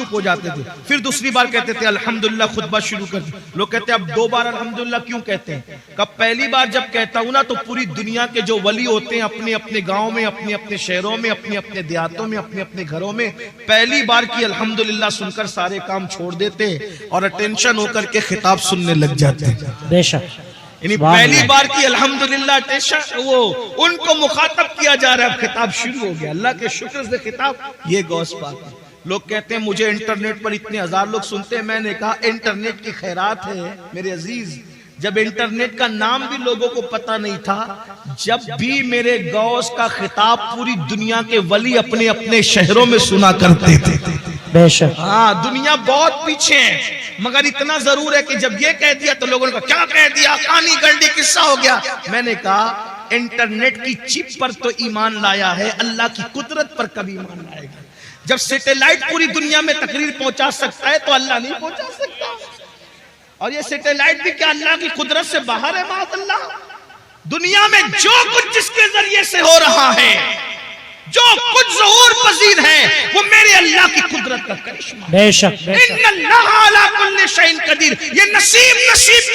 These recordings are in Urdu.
چپ ہو جاتے تھے، پھر دوسری بار کہتے تھے الحمدللہ، خطبہ شروع کر دیا۔ لوگ کہتے ہیں اب 2 بار الحمدللہ کیوں کہتے ہیں؟ کہ پہلی بار جب کہتا ہوں نا تو پوری دنیا کے جو ولی ہوتے ہیں اپنے اپنے گاؤں میں، اپنے اپنے شہروں میں، اپنے اپنے دیہاتوں میں، اپنے اپنے گھروں میں پہلی بار کی الحمدللہ سن کر سارے کام چھوڑ دیتے اور اٹینشن ہو کر کے خطاب سننے لگ جاتے ہیں۔ بے شک، یعنی پہلی بار کی الحمدللہ وہ ان کو مخاطب کیا جا رہا ہے، اب خطاب شروع ہو گیا، اللہ کے شکر سے خطاب۔ یہ غوث پاک ہے۔ لوگ کہتے ہیں مجھے انٹرنیٹ پر اتنے ہزار لوگ سنتے ہیں، میں نے کہا انٹرنیٹ کی خیرات ہے میرے عزیز۔ جب انٹرنیٹ کا نام بھی لوگوں کو پتہ نہیں تھا، جب بھی میرے غوث کا خطاب پوری دنیا کے ولی اپنے اپنے شہروں میں سنا کرتے تھے۔ بے شک، ہاں، دنیا بہت پیچھے ہے، مگر اتنا ضرور ہے کہ جب یہ کہہ دیا تو لوگوں نے کہا کیا کہہ دیا، کہانی گلڈی قصہ ہو گیا۔ میں نے کہا انٹرنیٹ کی چپ پر تو ایمان لایا ہے، اللہ کی قدرت پر کبھی ایمان لائے گا؟ جب سیٹلائٹ پوری دنیا میں تقریر پہنچا سکتا ہے تو اللہ نہیں پہنچا سکتا؟ اور یہ سیٹلائٹ بھی کیا اللہ کی قدرت سے باہر ہے؟ معاذ اللہ۔ دنیا میں جو کچھ جس کے ذریعے سے ہو رہا ہے، جو کچھ ظہور پذیر ہے، وہ میرے اللہ کی قدرت کا کرشمہ ہے۔ بے شک، بے شک، ان اللہ علی کل شیء قدیر۔ یہ نصیب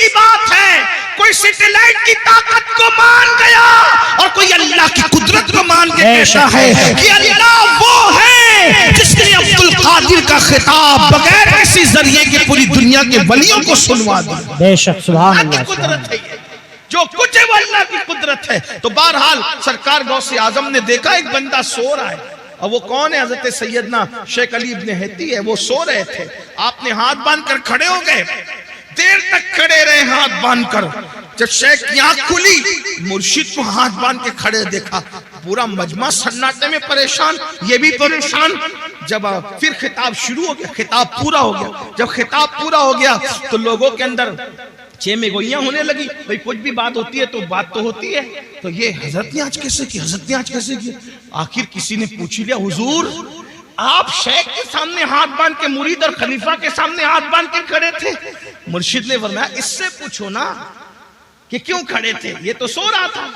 کی بات ہے۔ کوئی سیٹلائٹ کی طاقت کو مان گیا اور کوئی اللہ کی قدرت کو مان کے کہتا ہے کہ اللہ وہ ہے جس نے عبد القادر کا خطاب بغیر کسی ذریعے کے پوری دنیا کے ولیوں کو سنوا دیا۔ بے شک، سبحان اللہ اللہ، کی قدرت ہے یہ، جو کچھ ہے وہ اللہ کی قدرت ہے۔ تو بہرحال سرکار غوث اعظم نے دیکھا ایک بندہ سو رہا ہے، اور وہ کون ہے؟ حضرت سیدنا شیخ علی ابن ہیتی ہے۔ وہ سو رہے تھے، آپ نے ہاتھ باندھ کر کھڑے ہو گئے، دیر تک کھڑے رہے ہاتھ باندھ کر۔ جب شیخ کی آنکھ کھلی، مرشد کو ہاتھ باندھ کے کھڑے دیکھا، پورا مجمع سناٹے میں پریشان، یہ بھی پریشان۔ جب پھر خطاب شروع ہو گیا، خطاب پورا ہو گیا۔ جب خطاب پورا ہو گیا تو لوگوں کے اندر چیمے گوئیاں ہونے لگی، بھئی کچھ بھی بات ہوتی ہے تو بات تو ہوتی ہے، تو یہ حضرت نے آج کیسے کی، حضرت نے آج کیسے کی؟ آخر کسی نے پوچھ لیا حضور آپ شیخ کے سامنے ہاتھ باندھ کے، مرید اور خلیفہ کے سامنے ہاتھ باندھ کے کھڑے تھے؟ مرشد نے فرمایا اس سے پوچھو نا کہ کیوں کھڑے تھے، یہ تو سو رہا تھا،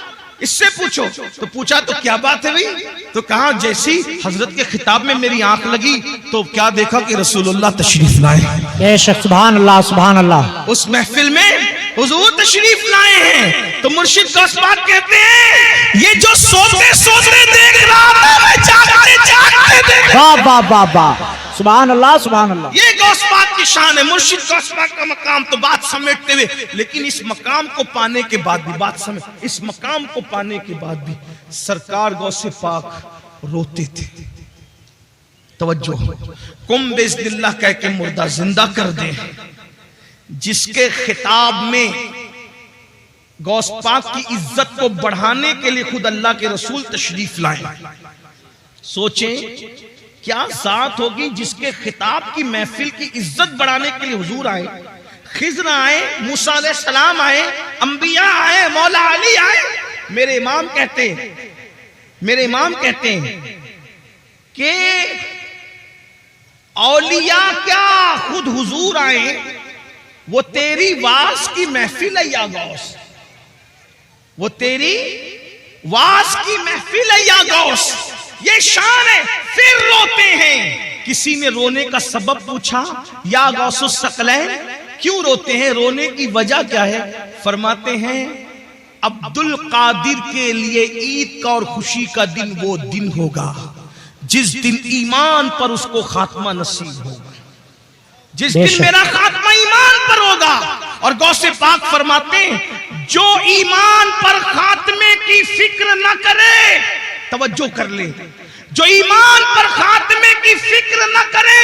اس سے پوچھو۔ تو پوچھا تو کیا بات ہے بھئی؟ تو کہا جیسی حضرت کے خطاب میں میری آنکھ لگی تو کیا دیکھا کہ رسول اللہ تشریف لائے۔ بے شک، سبحان اللہ، سبحان اللہ۔ اس محفل میں حضور تشریف لائے ہیں تو مرشد غوث پاک کہتے ہیں یہ جو سوتے سوتے دیکھ رہا تھا میں جاگتے جاگتے دیکھ رہا۔ واہ واہ واہ واہ، سبحان اللہ، سبحان اللہ۔ یہ غوث پاک کی شان ہے، مرشد غوث پاک کا مقام تو بات سمیٹتے ہوئے، لیکن اس مقام کو پانے کے بعد بھی بات سمیٹ، اس مقام کو پانے کے بعد بھی سرکار غوث پاک روتے تھے۔ توجہ، کم باذن اللہ کہہ کے مردہ زندہ کر دیں۔ جس کے خطاب میں غوث پاک کی عزت کو بڑھانے کے لیے خود اللہ کے رسول تشریف لائے، سوچیں کیا ذات ہوگی جس کے خطاب کی محفل کی عزت بڑھانے کے لیے حضور آئے، خضر آئے، موسیٰ علیہ السلام آئے، انبیاء آئے، مولا علی آئے۔ میرے امام کہتے ہیں کہ اولیاء کیا خود حضور آئے، وہ تیری واز کی محفل ہے یا غوث، وہ تیری واز کی محفل ہے یا غوث، یہ شان ہے۔ پھر روتے ہیں۔ کسی نے رونے کا سبب پوچھا یا غوث الثقلین کیوں روتے ہیں، رونے کی وجہ کیا ہے؟ فرماتے ہیں عبد القادر کے لیے عید کا اور خوشی کا دن وہ دن ہوگا جس دن ایمان پر اس کو خاتمہ نصیب ہوگا، جس دن میرا خاتمہ ایمان پر ہوگا۔ اور غوث پاک فرماتے ہیں جو ایمان پر خاتمے کی فکر نہ کرے، توجہ کر لیں، جو ایمان پر خاتمے کی فکر نہ کرے،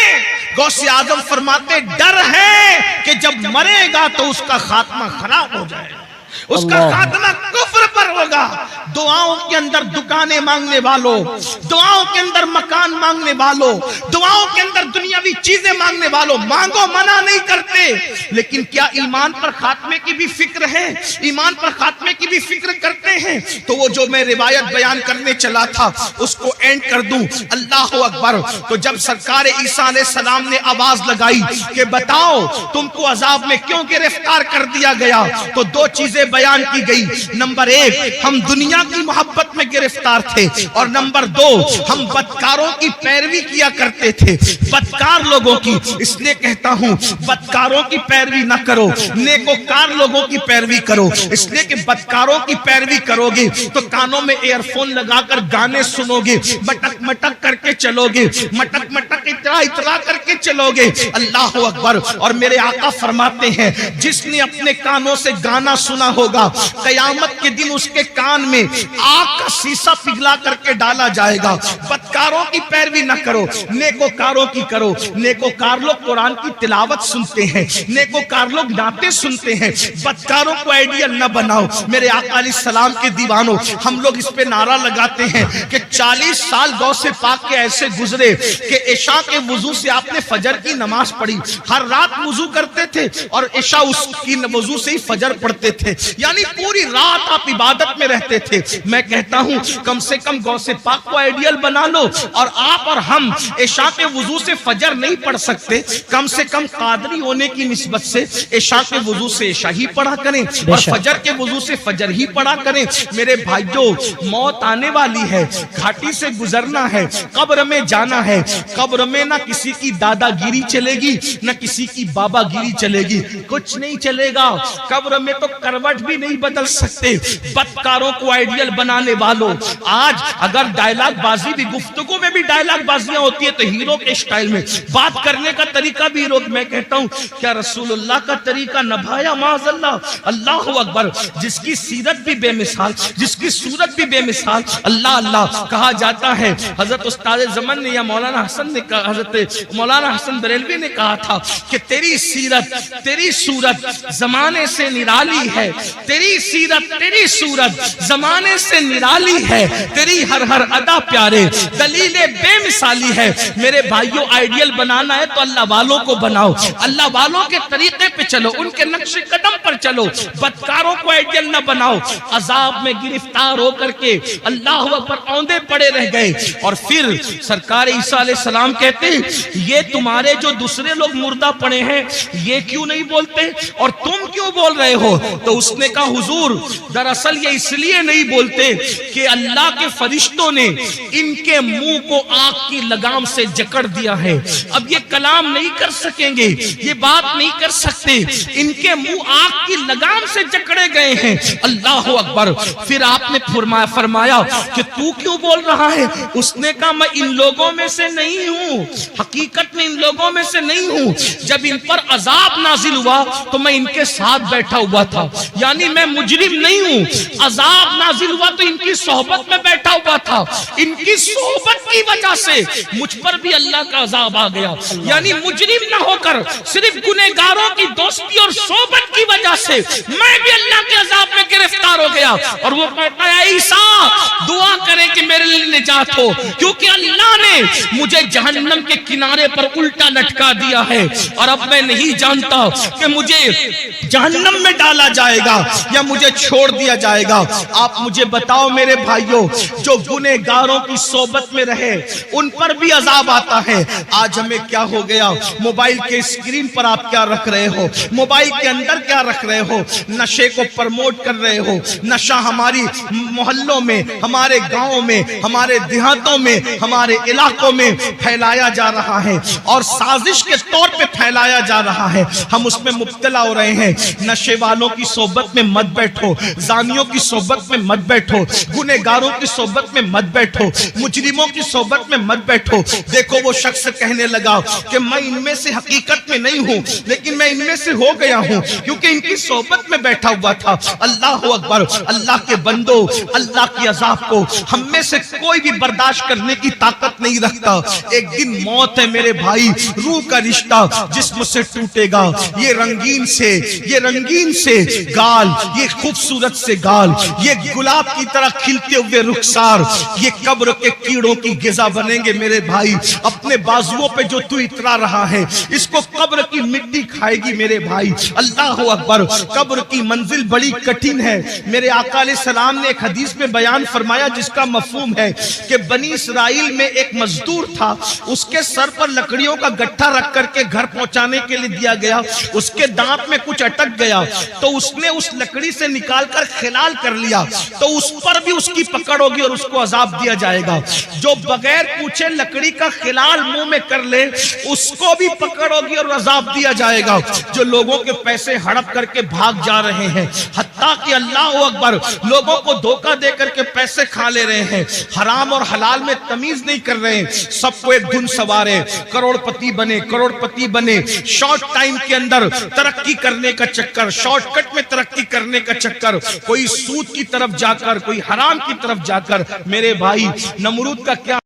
غوث اعظم فرماتے ڈر ہے کہ جب مرے گا تو اس کا خاتمہ خراب ہو جائے گا، اس کا خاتمہ کفر پر ہوگا۔ دعاؤں کے اندر دکانیں مانگنے والوں، دعاؤں کے اندر مکان مانگنے والوں، دعاؤں کے اندر دنیاوی چیزیں مانگنے والوں، مانگو منع نہیں کرتے، لیکن کیا ایمان پر خاتمے کی بھی فکر ہے؟ ایمان پر خاتمے کی بھی فکر کرتے ہیں؟ تو وہ جو میں روایت بیان کرنے چلا تھا اس کو اینڈ کر دوں۔ اللہ اکبر۔ تو جب سرکار عیسیٰ علیہ السلام نے آواز لگائی کہ بتاؤ تم کو عذاب میں کیوں گرفتار کر دیا گیا، تو دو چیزیں وجہ بیان کی گئی۔ نمبر 1 ہم دنیا کی محبت میں گرفتار تھے، اور نمبر 2 ہم بدکاروں کی پیروی کیا کرتے تھے، بدکار لوگوں کی۔ اس لیے کہتا ہوں بدکاروں کی پیروی نہ کرو، نیکوکار لوگوں کی پیروی کرو، اس لیے کہ بدکاروں کی پیروی کرو گے تو کانوں میں ایئر فون لگا کر گانے سنو گے، مٹک مٹک کر کے چلو گے، مٹک مٹک اترا اترا کر کے چلو گے۔ اللہ اکبر۔ اور میرے آقا فرماتے ہیں جس نے اپنے کانوں سے گانا سنا ہوگا قیامت کے دن اس کے کان میں آگ کا سیسا پگھلا کر کے ڈالا جائے گا۔ بدکاروں کی پیروی نہ کرو، نیکوکاروں کی کرو۔ نیکوکار لوگ قرآن کی تلاوت سنتے ہیں، نیکوکار لوگ نعتیں سنتے ہیں، بدکاروں کو آئیڈیل نہ بناؤ۔ میرے آقا علیہ السلام کے دیوانوں، ہم لوگ اس پہ نعرہ لگاتے ہیں کہ 40 سال غوث پاک کے ایسے گزرے کہ عشاء کے وضو سے آپ نے فجر کی نماز پڑھی، ہر رات وضو کرتے تھے اور عشاء اس کی وضو سے ہی فجر پڑھتے تھے، یعنی پوری رات آپ عبادت میں رہتے تھے۔ میں کہتا ہوں کم سے کم غوث پاک کو آئیڈیل بنا لو، اور آپ اور ہم عشاء کے وضو سے فجر نہیں پڑھ سکتے، کم سے کم قادری ہونے کی نسبت سے عشاء کے وضو سے عشاء ہی پڑھا کریں اور فجر کے وضو سے فجر ہی پڑھا کریں۔ میرے بھائیوں، موت آنے والی ہے، گھاٹی سے گزرنا ہے، قبر میں جانا ہے۔ قبر میں نہ کسی کی دادا گیری چلے گی، نہ کسی کی بابا گیری چلے گی، کچھ نہیں چلے گا۔ قبر میں تو کروٹ بھی نہیں بدل سکتے۔ بدکاروں کو آئیڈیل بنانے والوں، آج اگر ڈائلاگ بازی بھی، گفتگو میں بھی ڈائلاگ بازیاں ہوتی ہے تو ہیرو کے اسٹائل میں بات کرنے کا طریقہ بھی ہیرو۔ میں کہتا ہوں کیا رسول اللہ کا طریقہ نبھایا؟ معاذ اللہ۔ اللہ اکبر۔ جس کی سیرت بھی بے مثال، جس کی صورت بھی بے مثال، اللہ اللہ کہا جاتا ہے۔ حضرت استاد زمن نے یا مولانا حسن نے کہا، حضرت مولانا حسن بریلوی نے کہا تھا کہ تیری سیرت، تیری صورت زمانے سے نرالی ہے، تیری سیرت، تیری صورت زمانے سے نرالی ہے، تیری ہر ہر ادا پیارے دلیل بے مثالی ہے۔ میرے بھائیوں، آئیڈیل بنانا ہے تو اللہ والوں کو بناؤ، اللہ والوں کے طریقے پہ چلو، ان کے نقش قدم پر چلو، بدکاروں کو آئیڈیل نہ بناؤ۔ عذاب میں گرفتار ہو کر کے اللہ پر اوندے پڑے رہ گئے، اور پھر سرکار عیسیٰ علیہ السلام کہتے ہیں یہ تمہارے جو دوسرے لوگ مردہ پڑے ہیں یہ کیوں نہیں بولتے اور تم کیوں بول رہے ہو؟ تو اس نے کہا حضور دراصل یہ اس لیے نہیں بولتے کہ اللہ کے فرشتوں نے ان کے منہ کو آگ کی لگام سے جکڑ دیا ہے، اب یہ کلام نہیں کر سکیں گے، یہ بات نہیں کر سکتے، ان کے منہ آگ کی لگام سے جکڑے گئے ہیں۔ اللہ اکبر۔ پھر آپ نے فرمایا کہ تو کیوں بول رہا ہے؟ اس نے کہا میں ان لوگوں میں سے نہیں ہوں، حقیقت میں ان لوگوں میں سے نہیں ہوں۔ جب ان پر عذاب نازل ہوا تو میں ان کے ساتھ بیٹھا ہوا تھا، یعنی میں مجرم نہیں ہوں۔ عذاب نازل ہوا تو ان کی صحبت میں بیٹھا ہوا تھا، ان کی صحبت کی وجہ سے مجھ پر بھی اللہ کا عذاب آ گیا، یعنی مجرم نہ ہو کر صرف گنہگاروں کی دوستی اور صحبت کی وجہ سے میں بھی اللہ کے عذاب میں گرفتار ہو گیا۔ اور وہ کہتا ہے عیسیٰ دعا کرے کہ میرے لیے نجات ہو، کیونکہ اللہ نے مجھے جہنم کے کنارے پر الٹا لٹکا دیا ہے، اور اب میں نہیں جانتا کہ مجھے جہنم میں ڈالا جائے گا یا مجھے چھوڑ دیا جائے گا۔ آپ مجھے بتاؤ میرے بھائیوں، جو گنہگاروں کی صحبت میں رہے ان پر بھی عذاب آتا ہے۔ آج ہمیں کیا ہو گیا؟ موبائل کے اسکرین پر آپ کیا رکھ رہے ہو؟ موبائل کے اندر کیا رکھ رہے ہو؟ نشے کو پرموٹ کر رہے ہو۔ نشہ ہماری محلوں میں، ہمارے گاؤں میں، ہمارے دیہاتوں میں، ہمارے علاقوں میں پھیلایا جا رہا ہے، اور سازش کے طور پہ پھیلایا جا رہا ہے۔ ہم اس میں مبتلا ہو رہے ہیں۔ نشے والوں کی صحبت میں مت بیٹھو، زانیوں کی صحبت میں مت بیٹھو، گنہگاروں کی صحبت میں مت بیٹھو، مجرموں کی صحبت میں مت بیٹھو۔ دیکھو وہ شخص کہنے لگا کہ میں ان میں سے حقیقت میں نہیں ہوں، لیکن میں ان میں سے ہو گیا ہوں کیونکہ ان کی صحبت میں بیٹھا ہوا تھا۔ اللہ اکبر۔ اللہ کے بندو، اللہ کی عذاب کو ہم میں سے کوئی بھی برداشت کرنے کی طاقت نہیں رکھتا۔ ایک دن موت ہے میرے بھائی، روح کا رشتہ جسم سے ٹوٹے گا۔ یہ رنگین سے گال، یہ خوبصورت سے گال، یہ گلاب کی طرح کھلتے ہوئے رخسار، یہ قبر کے کیڑوں کی غذا بنیں گے میرے بھائی۔ اپنے بازوؤں پہ جو تو اترا رہا ہے اس کو قبر کی مٹی کھائے گی میرے بھائی۔ اللہ اکبر۔ قبر کی منزل بڑی کٹھن ہے۔ میرے آقا علیہ السلام نے ایک حدیث میں بیان فرمایا جس کا مفہوم ہے کہ بنی اسرائیل میں ایک مزدور تھا اس کے سر پر لکڑیوں کا گٹھا رکھ کر کے گھر پہنچانے کے لیے دیا گیا، اس کے دانت میں کچھ اٹک گیا تو اس نے اس لکڑی سے نکال کر خلال کر لیا، تو اس پر بھی اس کی پکڑ ہوگی اور اس کو عذاب دیا جائے گا۔ جو بغیر پوچھے لکڑی کا خلال منہ میں کر لے اس کو بھی پکڑ ہوگی اور عذاب دیا جائے گا۔ جو لوگوں کے پیسے ہڑپ کر کے بھاگ جا رہے ہیں، حتیٰ کہ اللہ اکبر لوگوں کو دھوکہ دے کر کے پیسے کھا لے رہے ہیں، حرام اور حلال میں تمیز نہیں کر رہے ہیں، سب کو ایک دھن سوارے، کروڑ پتی بنے، شارٹ ٹائم کے اندر ترقی کرنے کا چکر، شارٹ کٹ میں ترقی کرنے کا چکر، کوئی سود کی طرف جا کر، کوئی حرام کی طرف جا کر۔ میرے بھائی، نمرود کا کیا